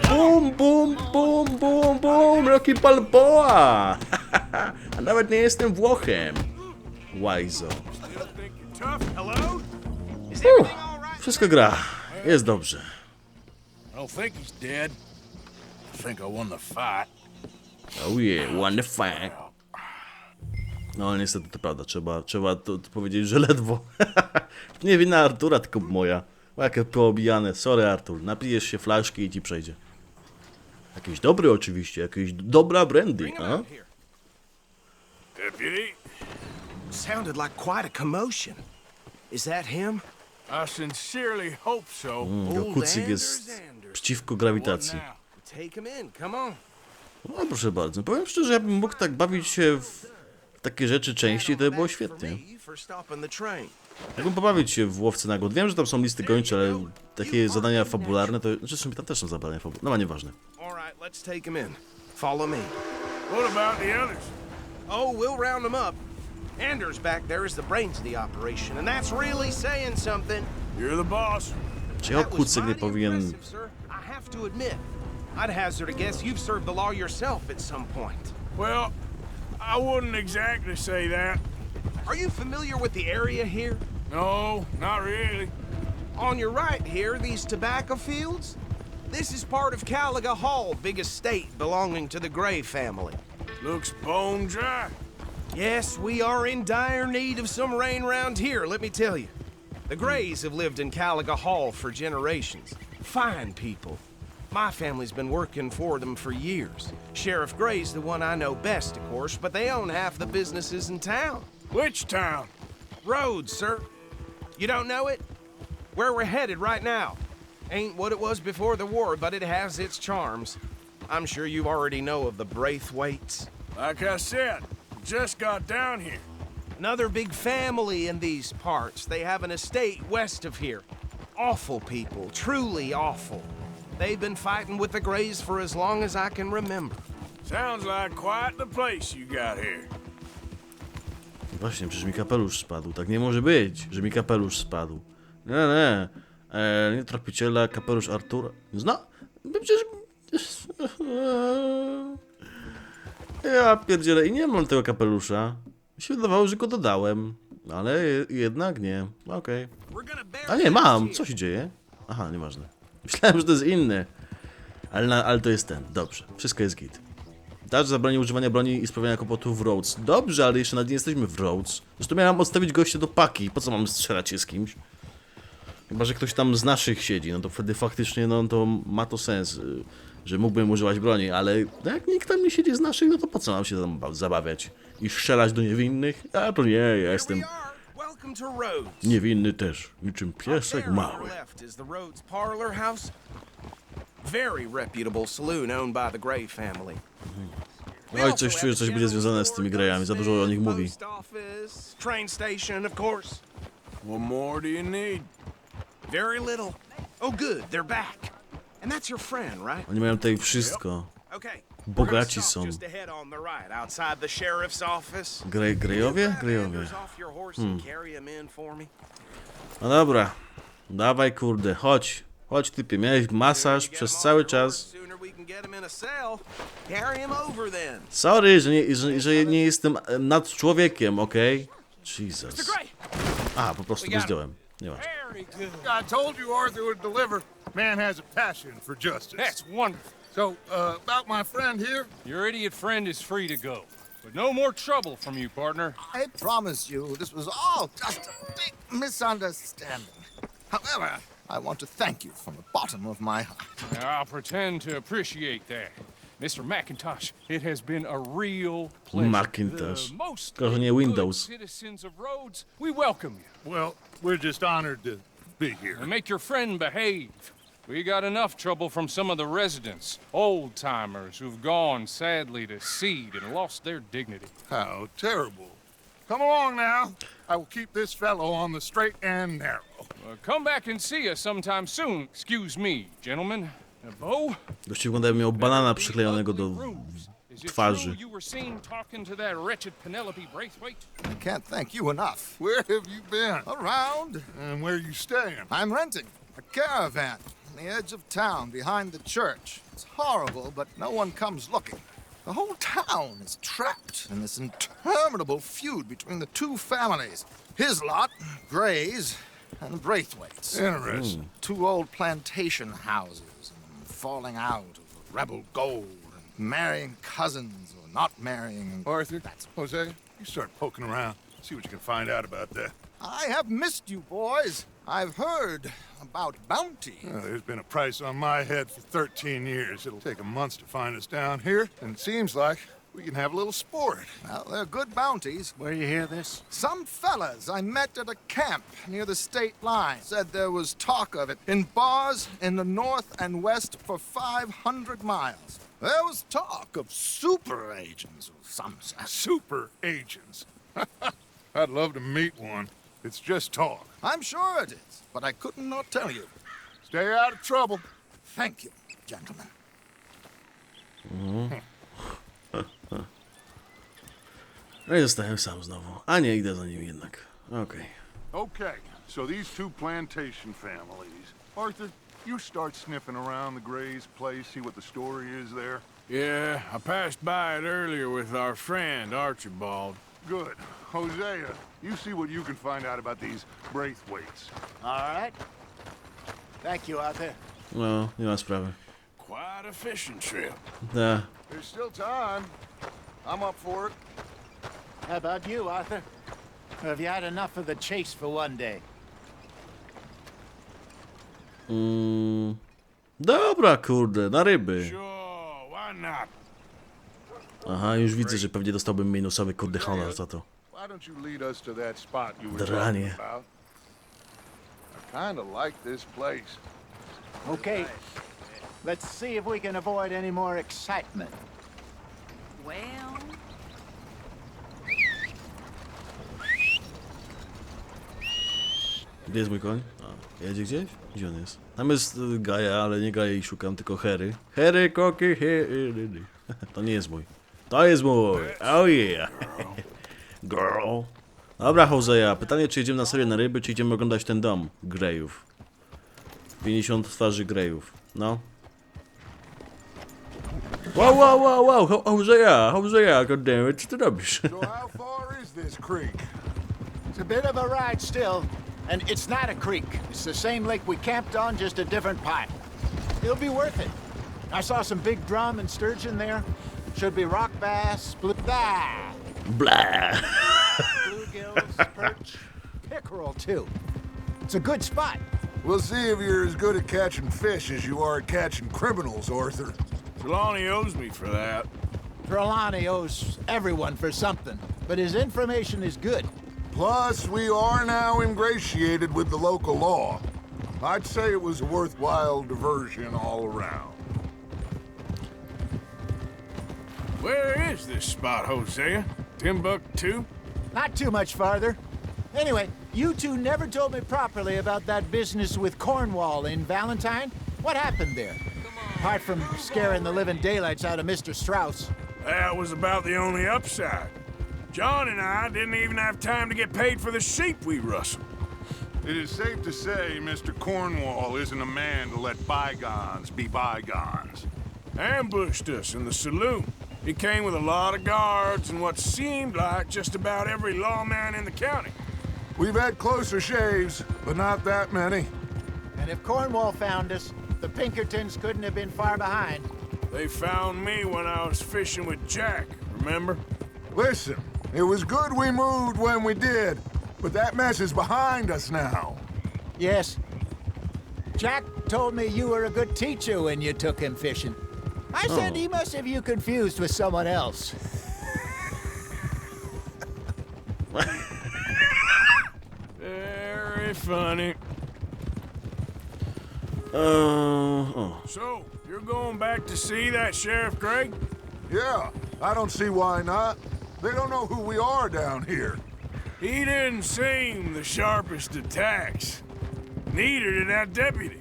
Bum, bum, bum, bum, bum! Rocky Balboa! A nawet nie jestem Włochem. Łajzo. Wszystko gra. Jest dobrze. I don't think he's dead. I think I won the fight. Oh yeah, won the fight. No niestety to prawda, trzeba to powiedzieć, że ledwo. Nie wina Artura, tylko moja. O, jakie poobijane. Sorry, Artur, napijesz się flaszki i ci przejdzie. Jakieś dobre oczywiście, jakieś dobra brandy, a? Deputy, Sounded like quite a commotion. Is that him? I sincerely hope so. Kucyk jest przeciwko grawitacji. Take him in, come on. No proszę bardzo, powiem szczerze, jakbym mógł tak bawić się w takie rzeczy częściej, to by było świetnie. Jakbym pobawić się w łowcę nagród. Wiem, że tam są listy gończe, ale takie zadania fabularne, to... Znaczy, tam też są zadania fabularne. No, a nieważne. Alright, let's take him in. Follow me. What about the others? Oh, we'll round them up. Anders back there is the brains of the operation, and that's really saying something. You're the boss. Czy ja Kucyk nie powinien... I have to admit, I'd hazard a guess you've served the law yourself at some point. Well, I wouldn't exactly say that. Are you familiar with the area here? No, not really. On your right here, these tobacco fields? This is part of Caliga Hall, big estate belonging to the Gray family. Looks bone dry. Yes, we are in dire need of some rain round here, let me tell you. The Grays have lived in Caliga Hall for generations. Fine people. My family's been working for them for years. Sheriff Gray's the one I know best, of course, but they own half the businesses in town. Which town? Rhodes, sir. You don't know it? Where we're headed right now. Ain't what it was before the war, but it has its charms. I'm sure you already know of the Braithwaites. Like I said, just got down here. Another big family in these parts. They have an estate west of here. Awful people, truly awful. They've been fighting with the Greys for as long as I can remember. Sounds like quite the place you got here. Właśnie, przecież mi kapelusz spadł. Tak nie może być, że mi kapelusz spadł. Nie. Nie tropiciela, kapelusz Artura. Przecież... Ja pierdzielę i nie mam tego kapelusza. Mi się wydawało, że go dodałem. Ale jednak nie. Okej. A nie, mam. Co się dzieje? Aha, nieważne. Myślałem, że to jest inny. Ale to jest ten. Dobrze. Wszystko jest git. Dutch zabroni używania broni i sprawiania kłopotów w Rhodes. Dobrze, ale jeszcze nawet nie jesteśmy w Rhodes. Zresztą miałem odstawić gościa do paki. Po co mam strzelać się z kimś? Chyba że ktoś tam z naszych siedzi. No to wtedy faktycznie no to ma to sens, że mógłbym używać broni. Ale jak nikt tam nie siedzi z naszych, no to po co mam się tam zabawiać? I strzelać do niewinnych? A to nie, ja jestem niewinny też. Niczym piesek mały. Very reputable saloon owned by the Gray family. Oj, coś czuję, że coś będzie związane z tymi grejami. Za dużo o nich mówi. Train station, of course. What more do you need? Very little. Oh, good, they're back. And that's your friend, right? Oni mają tutaj wszystko. Okay. Bogaci są. Grejowie? Grejowie. No dobra. Dawaj, kurde, chodź. Chodź, typie, miałeś masaż przez cały czas. Sorry, że nie jestem nad człowiekiem, okej? Jesus. A, po prostu go zdjąłem. Nie ma. I told you Arthur would deliver. Man has a passion for justice. That's wonderful. So, about my friend here? Your idiot friend is free to go. But no more trouble from you, partner. I promise you this was all just a big misunderstanding. However, I want to thank you from the bottom of my heart. I'll pretend to appreciate that. Mr. McIntosh, it has been a real pleasure. Macintosh. The most Tylko, że nie Windows. citizens of Rhodes, we welcome you. Well, we're just honored to be here. And make your friend behave. We got enough trouble from some of the residents, old-timers who've gone, sadly, to seed and lost their dignity. How terrible. Come along now. I will keep this fellow on the straight and narrow. Come back and see us sometime soon. Excuse me, gentlemen. Bo? Gościu wygląda, jakby miał banana przyklejonego do twarzy. I can't thank you enough. Where have you been? Around. And where are you staying? I'm renting a caravan on the edge of town behind the church. It's horrible, but no one comes looking. The whole town is trapped in this interminable feud between the two families. His lot, Gray's, and Braithwaites. Interesting. Two old plantation houses, and falling out of rebel gold, and marrying cousins or not marrying. Arthur, Jose, you start poking around. See what you can find out about that. I have missed you, boys. I've heard about bounty. There's been a price on my head for 13 years. It'll take a month to find us down here, and it seems like we can have a little sport. Well, they're good bounties. Where you hear this? Some fellas I met at a camp near the state line said there was talk of it in bars in the north and west for 500 miles. There was talk of super agents of some sort. Super agents? I'd love to meet one. It's just talk. I'm sure it is, but I couldn't not tell you. Stay out of trouble. Thank you, gentlemen. No i zostałem sam znowu. A nie, idę za nim jednak. Okej. Okay, so these two plantation families. Arthur, you start sniffing around the Gray's place, see what the story is there. Yeah, I passed by it earlier with our friend, Archibald. Good. Hosea, you see what you can find out about these Braithwaites. All right. Thank you, Arthur. No, nie ma sprawy. Quite a fishing trip. Da. There's still time. I'm up for it. How about you, Arthur? Or have you had enough of the chase for one day? Dobra, kurde, na ryby. Sure, why not? Aha, już widzę, że pewnie dostałbym minusowy kurde honor za to. Why don't you lead us to that spot you were Dranie. talking about? Kinda like this place. Okay, let's see if we can avoid any more excitement. Well, Gdzie jest mój koń? A, jedzie gdzieś? Gdzie on jest? Tam jest Gaja, ale nie Gaja i szukam, tylko Harry. Harry, koki, Harry. To nie jest mój. To jest mój. Oh yeah. Girl. Dobra, Joseja. Pytanie, czy jedziemy na serię na ryby, czy idziemy oglądać ten dom Greyów. 50 twarzy Greyów. No. Wow, wow, wow, wow. Joseja, goddammit, co ty robisz? So how far is this creek? It's a bit of a ride still, and it's not a creek. It's the same lake we camped on, just a different pipe. It'll be worth it. I saw some big drum and sturgeon there. Should be rock bass, Blah. bluegills, perch, pickerel too. It's a good spot. We'll see if you're as good at catching fish as you are at catching criminals, Arthur. Trelawney owes me for that. Trelawney owes everyone for something, but his information is good. Plus, we are now ingratiated with the local law. I'd say it was a worthwhile diversion all around. Where is this spot, Hosea? Timbuktu? Not too much farther. Anyway, you two never told me properly about that business with Cornwall in Valentine. What happened there? Apart from scaring the living daylights out of Mr. Strauss. That was about the only upside. John and I didn't even have time to get paid for the sheep we rustled. It is safe to say Mr. Cornwall isn't a man to let bygones be bygones. Ambushed us in the saloon. He came with a lot of guards and what seemed like just about every lawman in the county. We've had closer shaves, but not that many. And if Cornwall found us, the Pinkertons couldn't have been far behind. They found me when I was fishing with Jack, remember? Listen, it was good we moved when we did, but that mess is behind us now. Yes. Jack told me you were a good teacher when you took him fishing. I said he must have you confused with someone else. Very funny. So, you're going back to see that Sheriff Craig? Yeah, I don't see why not. They don't know who we are down here. He didn't seem the sharpest attacks. Neither did that deputy.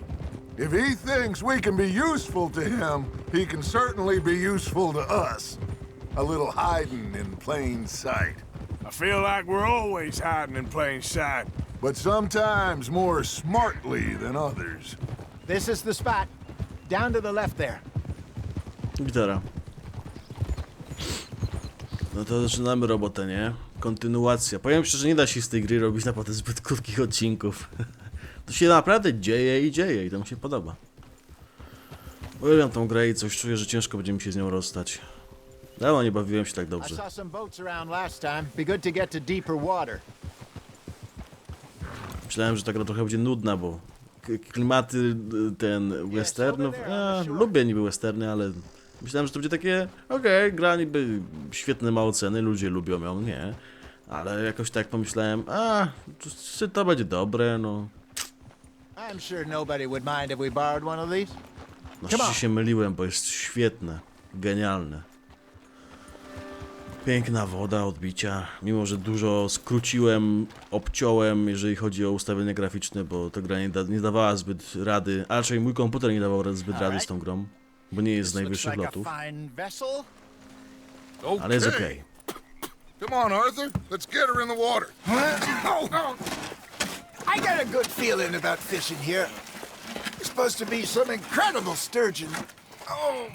If he thinks we can be useful to him, he can certainly be useful to us. A little hiding in plain sight. I feel like we're always hiding in plain sight. But sometimes more smartly than others. This is the spot. Down to the left there. Gitara. No to zaczynamy robotę, nie? Kontynuacja. Powiem szczerze, nie da się z tej gry robić naprawdę zbyt krótkich odcinków. To się naprawdę dzieje i to mi się podoba. Uwielbiam tą grę i coś czuję, że ciężko będzie mi się z nią rozstać. Dawno nie bawiłem się tak dobrze. Myślałem, że ta gra trochę będzie nudna, bo klimaty westernów... lubię niby westerny, ale myślałem, że to będzie takie... Okej, gra niby świetne ma oceny, ludzie lubią ją, nie. Ale jakoś tak pomyślałem, czy to będzie dobre, no... No szczerze się myliłem, bo jest świetne, genialne. Piękna woda, odbicia, mimo że dużo skróciłem, obciąłem, jeżeli chodzi o ustawienia graficzne, bo ta gra nie dawała zbyt rady, a raczej mój komputer nie dawał zbyt rady z tą grą, bo nie jest z najwyższych lotów. Ale jest okej. Come on, Arthur. Let's get her in the water. I got a good feeling about fishing here. It's supposed to be some incredible sturgeon.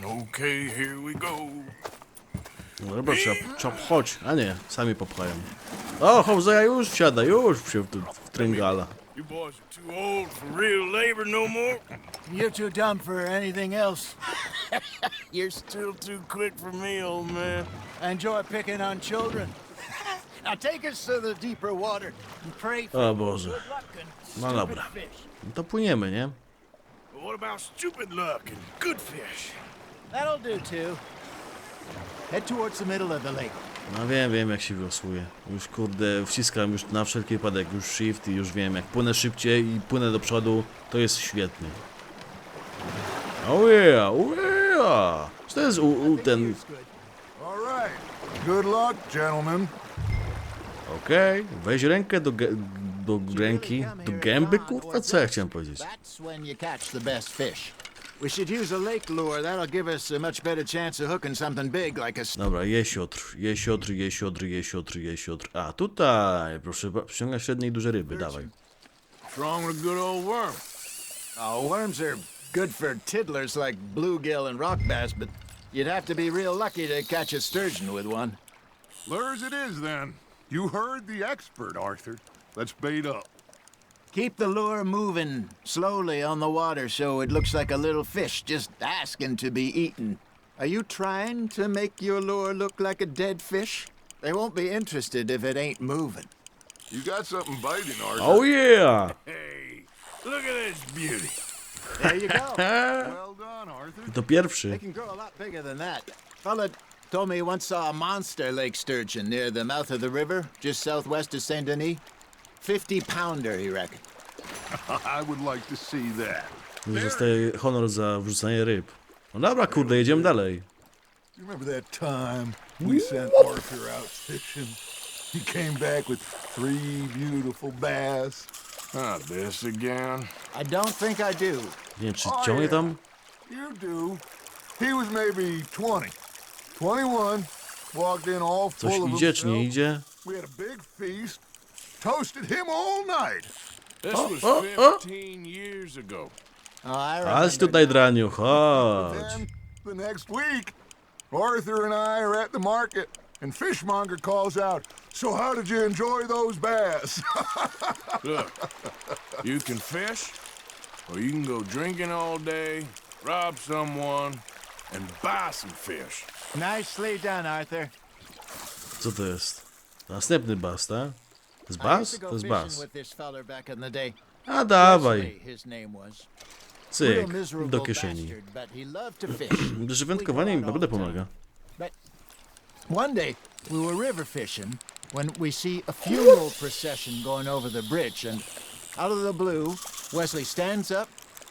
Okay, here we go. No dobra, trzeba chodź, a nie, sami popchają. O, Hosea już wsiada, już się w tryngala. You boys are too old for real labor no more. You're too dumb for anything else. You're still too quick for me, old man. I enjoy picking on children. Now take us to the deeper water and pray for O Boże. good luck and No stupid dobra. fish. No to płyniemy, nie? But what about stupid luck and good fish? That'll do too. Head towards the middle of the lake. No wiem jak się wiosłuje. Już kurde, wciskam już na wszelki wypadek, już shift i już wiem, jak płynę szybciej i płynę do przodu, to jest świetnie. Oh yeah, oh yeah! Co to jest ten... All right. Good luck, gentlemen. Okej, weź rękę do ręki, do gęby, kurwa, co ja chciałem powiedzieć? That's when you catch the best fish. We should use a lake lure. That'll give us a much better chance of hooking something big like a... Dobra, jesiotr. A, tutaj, proszę, przyciąga średnie i duże ryby, dawaj. What's wrong with a good old worm? Oh, worms are good for tiddlers like bluegill and rock bass, but you'd have to be real lucky to catch a sturgeon with one. Lures it is, then. You heard the expert, Arthur. Let's bait up. Keep the lure moving slowly on the water so it looks like a little fish just asking to be eaten. Are you trying to make your lure look like a dead fish? They won't be interested if it ain't moving. You got something biting, Arthur. Oh yeah! Hey, look at this beauty. There you go. Well done, Arthur. To pierwszy. They can grow a lot bigger than that. Fella told me he once saw a monster lake sturgeon near the mouth of the river, just southwest of Saint Denis. 50-pounder, he reckoned. I would like to see that. Już dostaję honor za wrzucanie ryb. No dobra, kurde, jedziemy dalej. You remember that time we sent Arthur out fishing? He came back with 3 beautiful bass. Not this again. I don't think I do. Nie wiem, czy ciągnie tam? You do. He was maybe 20. 21. Walked in all Coś full of idzie, czy nie himself. idzie? We had a big feast. Toasted him all night. This was 15 years ago. Oh, I Chodź remember. tutaj, Draniu, chodź. Then, the next week, Arthur and I are at the market, and Fishmonger calls out, "So how did you enjoy those bass?" Look, you can fish, or you can go drinking all day, rob someone, and buy some fish. Nicely done, Arthur. Co to jest? Następny bas, tak? To jest I used bas? to To go jest fishing bas. with this feller back in the day. A dawaj, Wesley, his name was. cyk, Real miserable do kieszeni. bastard, but he loved to fish. Że wędkowanie mi We go out naprawdę all the time. pomaga. One day, we were river fishing when we see a funeral procession going over the bridge, and out of the blue, Wesley stands up,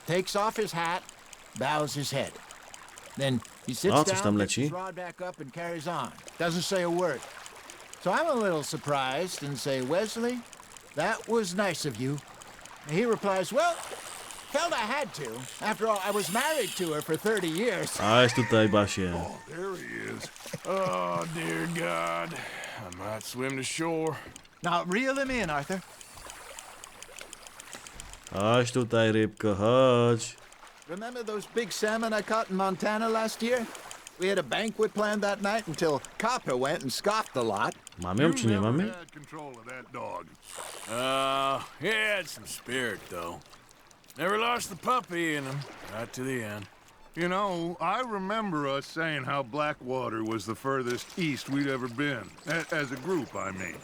takes off his hat, bows his head. Then he sits O, coś tam down, picks leci. his rod back up, and carries on. Doesn't say a word. So I'm a little surprised and say, "Wesley, that was nice of you." And he replies, "Well, felt I had to. After all, I was married to her for 30 years." Aś tutaj, basie. There he is. Oh, dear God. I might swim to shore. Now, reel him in, Arthur. Aś tutaj, rybko, chodź. Remember those big salmon I caught in Montana last year? We had a banquet planned that night until Copper went and scoffed a lot. Mamy ją, czy nie never mamy? had control of that dog. He had some spirit, though. Never lost the puppy in him. Right to the end. You know, I remember us saying how Blackwater was the furthest east we'd ever been. As a group, I mean.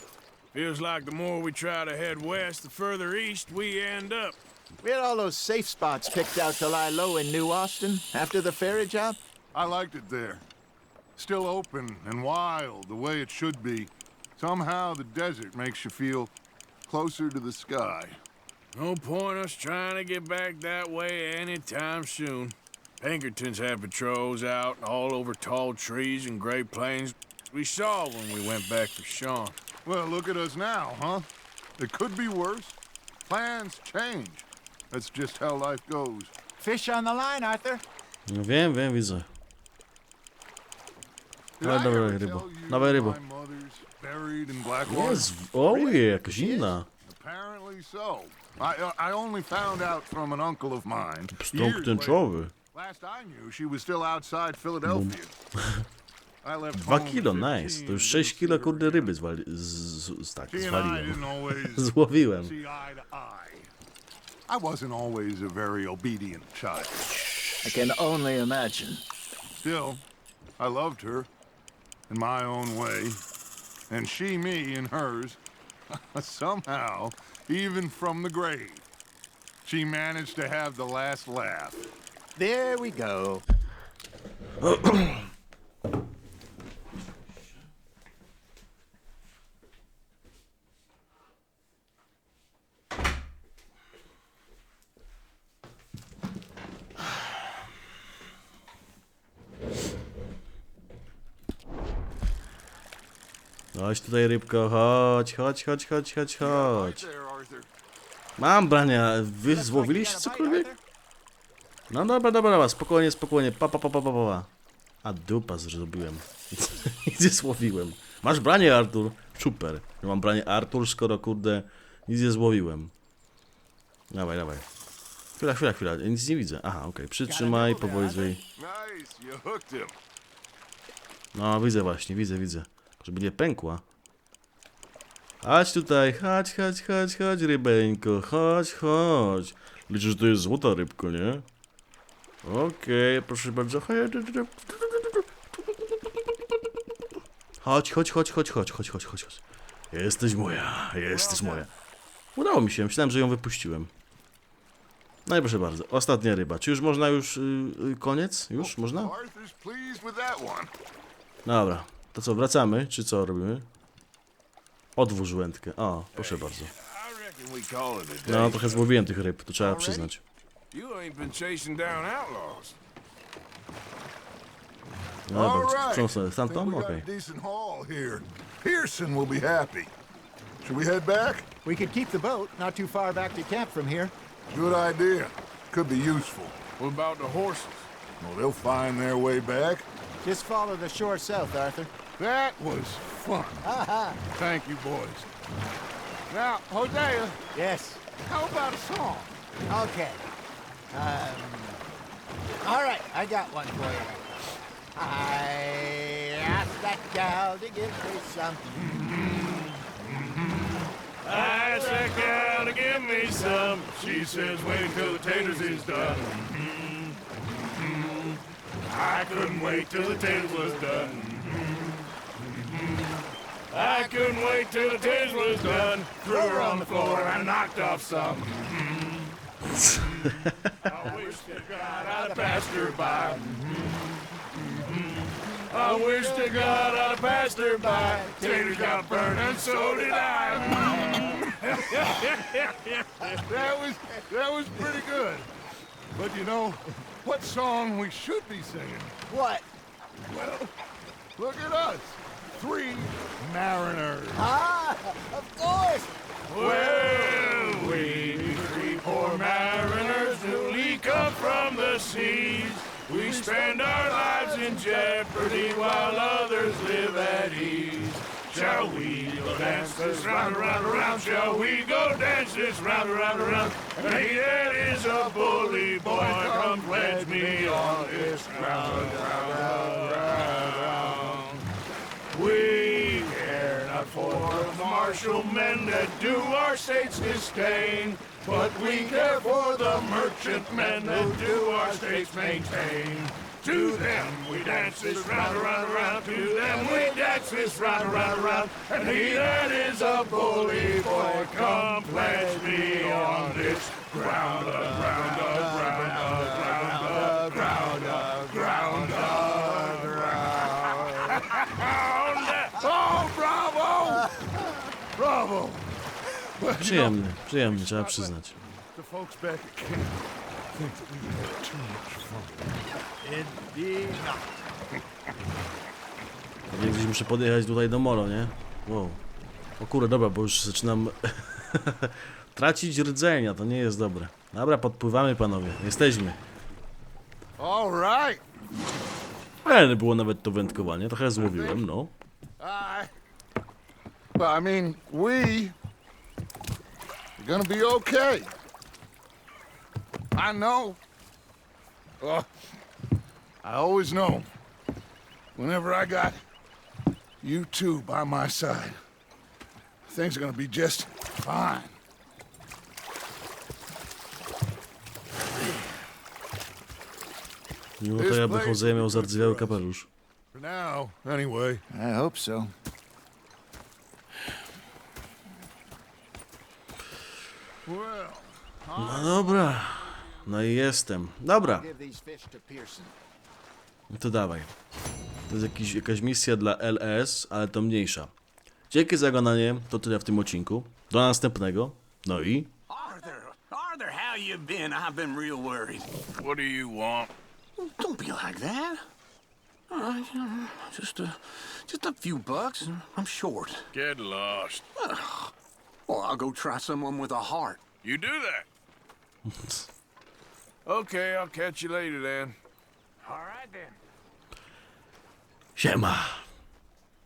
Feels like the more we try to head west, the further east we end up. We had all those safe spots picked out to lie low in New Austin after the ferry job. I liked it there. Still open and wild, the way it should be. Somehow the desert makes you feel closer to the sky. No point us trying to get back that way anytime soon. Pinkertons had patrols out all over tall trees and Great Plains. We saw when we went back for Sean. Well, look at us now, huh? It could be worse. Plans change. That's just how life goes. Fish on the line, Arthur. No wiem, widzę. Did Ale I dobra ever rybo. tell you Dawaj that rybo. my mother's buried in Blackwater? Jest, ojej, jakaś inna. Apparently so. I only found out from an uncle of mine. Pstrąg years later. tęczowy. Last I knew, she was still outside Philadelphia. I left 2 home kilo, at nice. 15 To już to 6 kilo, see her kurde, ryby again. tak, She and I zwaliłem. didn't always Złowiłem. see eye to eye. I wasn't always a very obedient child. I can only imagine. Still, I loved her in my own way, and she me in hers. Somehow, even from the grave, she managed to have the last laugh. There we go. Chodź tutaj, rybko, chodź. Mam brania, wy złowiliście cokolwiek? No dobra, spokojnie, pa. A dupa zrobiłem. Nic nie złowiłem. Masz branie, Artur? Super. Ja mam branie, Artur, skoro kurde nic nie złowiłem. Dawaj. Chwila, ja nic nie widzę. Aha, okej, przytrzymaj, powoli zwej. No, widzę właśnie, widzę. Żeby nie pękła. Chodź tutaj, chodź, rybeńko, chodź. Liczę, że to jest złota rybko, nie? Okej, proszę bardzo. Chodź. Jesteś moja. Udało mi się, myślałem, że ją wypuściłem. No i proszę bardzo, ostatnia ryba. Czy już można koniec? Już można? Dobra, to co, wracamy? Czy co robimy? Odwóż wędkę. O, proszę bardzo. No, trochę złowiłem tych ryb, to trzeba przyznać. Dobra, którą stronę? Tamtą? Okej. Pearson will be happy. Should we head back? We could keep the boat not too far back to camp from here. Good idea. Could be useful. What about the horses? Well, they'll find their way back. Just follow the shore south, Arthur. That was fun. Thank you, boys. Now, Hosea, Yes. how about a song? Okay. All right, I got one for you. I asked that gal to give me some. I asked that gal to give me some. She says, wait till the taters is done. I couldn't wait till the taters was done. I couldn't wait till the taters was done. Threw her on the floor and knocked off some. I wish to God I'd passed her by. I wish to God I'd passed her by. Taters got burned and so did I. That was pretty good. But you know, what song we should be singing? What? Well, look at us. 3 mariners. Ah, of course. Well, we 3 poor mariners newly come from the seas. We spend our lives in jeopardy while others live at ease. Shall we go dance this round, around, around? Shall we go dance this round, around, around? He that is a bully boy, come pledge me on this ground, ground. We care not for the martial men that do our state's disdain, but we care for the merchantmen that do our states maintain. To them we dance this round, around, around. To them we dance this round, around, around. And he that is a bully boy, come pledge me on this ground, ground, ground, ground, ground, ground, ground. Oh, bravo! Bravo! Przyjemny, trzeba przyznać. The folks back at camp think that we had too much fun. Indeed not. Gdzieś muszę podjechać tutaj do molo, nie? Wow. O kurde, dobra, bo już zaczynam tracić rdzenia, to nie jest dobre. Dobra, podpływamy, panowie, jesteśmy. All right. Ale było nawet to wędkowanie, trochę złowiłem, no. Well, I mean, we're gonna be okay. I know. I always know. Whenever I got you two by my side, things are gonna be just fine. Mimo to ja wychodzę, miał zardzewiały kapelusz. For now, anyway. I hope so. Well, No dobra. No i jestem. Dobra. Give these fish to Pearson. No to dawaj. To jest jakaś misja dla LS, ale to mniejsza. Dzięki za oglądanie, to tyle w tym odcinku. Do następnego. No i... Arthur, how you been? I've been real worried. What do you want? Don't be like that. Just a few bucks, and I'm short. Get lost. Or I'll go try someone with a heart. You do that. Okay, I'll catch you later then. All right then. Siema.